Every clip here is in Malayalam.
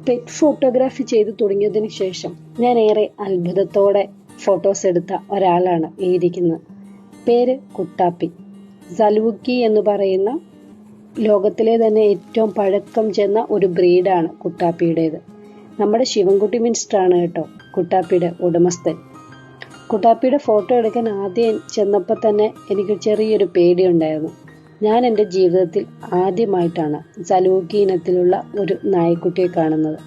പെറ്റ് ഫോട്ടോഗ്രാഫി ചെയ്തു തുടങ്ങിയതിനു ശേഷം ഞാൻ ഏറെ അത്ഭുതത്തോടെ ഫോട്ടോസ് എടുത്ത ഒരാളാണ് ഈ ഇരിക്കുന്നത്. പേര് കുട്ടാപ്പി. സലൂക്കി എന്ന് പറയുന്ന ലോകത്തിലെ തന്നെ ഏറ്റവും പഴക്കം ചെന്ന ഒരു ബ്രീഡാണ് കുട്ടാപ്പിയുടേത്. നമ്മുടെ ശിവൻകുട്ടി മിനിസ്റ്റർ ആണ് കേട്ടോ കുട്ടാപ്പിയുടെ ഉടമസ്ഥൻ. കുട്ടാപ്പിയുടെ ഫോട്ടോ എടുക്കാൻ ആദ്യം ചെന്നപ്പോൾ തന്നെ എനിക്ക് ചെറിയൊരു പേടിയുണ്ടായിരുന്നു. ഞാൻ എൻ്റെ ജീവിതത്തിൽ ആദ്യമായിട്ടാണ് സലൂക്കി ഇനത്തിലുള്ള ഒരു നായ്ക്കുട്ടിയെ കാണുന്നത്.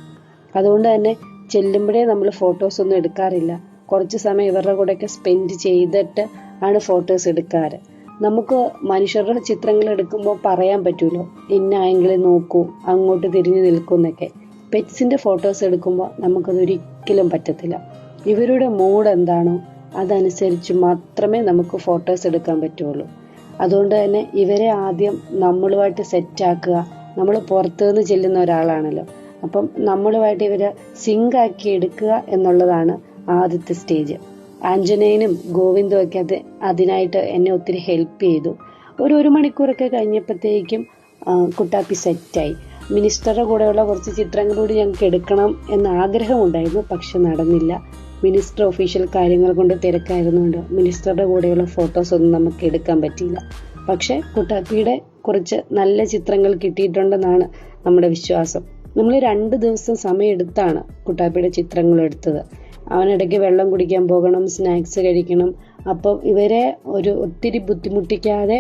അതുകൊണ്ട് തന്നെ ചെല്ലുമ്പോഴേ നമ്മൾ ഫോട്ടോസ് ഒന്നും എടുക്കാറില്ല. കുറച്ച് സമയം ഇവരുടെ കൂടെയൊക്കെ സ്പെൻഡ് ചെയ്തിട്ട് ആണ് ഫോട്ടോസ് എടുക്കാറ്. നമുക്ക് മനുഷ്യരുടെ ചിത്രങ്ങൾ എടുക്കുമ്പോൾ പറയാൻ പറ്റൂലോ, ഇന്ന ആംഗിളിൽ നോക്കൂ, അങ്ങോട്ട് തിരിഞ്ഞു നിൽക്കുന്നൊക്കെ. പെറ്റ്സിൻ്റെ ഫോട്ടോസ് എടുക്കുമ്പോൾ നമുക്കതൊരിക്കലും പറ്റത്തില്ല. ഇവരുടെ മൂഡ് എന്താണോ അതനുസരിച്ച് മാത്രമേ നമുക്ക് ഫോട്ടോസ് എടുക്കാൻ പറ്റുള്ളൂ. അതുകൊണ്ട് തന്നെ ഇവരെ ആദ്യം നമ്മളുമായിട്ട് സെറ്റാക്കുക. നമ്മൾ പുറത്തുനിന്ന് ചെല്ലുന്ന ഒരാളാണല്ലോ, അപ്പം നമ്മളുമായിട്ട് ഇവരെ സിങ്ക് ആക്കി എടുക്കുക എന്നുള്ളതാണ് ആദ്യത്തെ സ്റ്റേജ്. ആഞ്ജനേയനും ഗോവിന്ദും ഒക്കെ അതിനായിട്ട് എന്നെ ഒത്തിരി ഹെൽപ്പ് ചെയ്തു. ഒരു മണിക്കൂറൊക്കെ കഴിഞ്ഞപ്പോഴത്തേക്കും കുട്ടാപ്പി സെറ്റായി. മിനിസ്റ്ററുടെ കൂടെയുള്ള കുറച്ച് ചിത്രങ്ങളൂടെ ഞങ്ങൾക്ക് എടുക്കണം എന്ന ആഗ്രഹമുണ്ടായിരുന്നു, പക്ഷെ നടന്നില്ല. മിനിസ്റ്റർ ഒഫീഷ്യൽ കാര്യങ്ങൾ കൊണ്ട് തിരക്കായിരുന്നുകൊണ്ട് മിനിസ്റ്ററുടെ കൂടെയുള്ള ഫോട്ടോസ് ഒന്നും നമുക്ക് എടുക്കാൻ പറ്റിയില്ല. പക്ഷെ കുട്ടാപ്പിയുടെ കുറച്ച് നല്ല ചിത്രങ്ങൾ കിട്ടിയിട്ടുണ്ടെന്നാണ് നമ്മുടെ വിശ്വാസം. നമ്മൾ 2 ദിവസം സമയം എടുത്താണ് കുട്ടാപ്പിയുടെ ചിത്രങ്ങൾ എടുത്തത്. അവനിടയ്ക്ക് വെള്ളം കുടിക്കാൻ പോകണം, സ്നാക്സ് കഴിക്കണം. അപ്പം ഇവരെ ഒത്തിരി ബുദ്ധിമുട്ടിക്കാതെ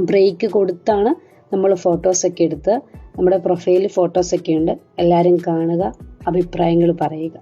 ബ്രേക്ക് കൊടുത്താണ് നമ്മൾ ഫോട്ടോസൊക്കെ എടുത്ത്. നമ്മുടെ പ്രൊഫൈലിൽ ഫോട്ടോസൊക്കെ ഉണ്ട്, എല്ലാവരും കാണുക, അഭിപ്രായങ്ങൾ പറയുക.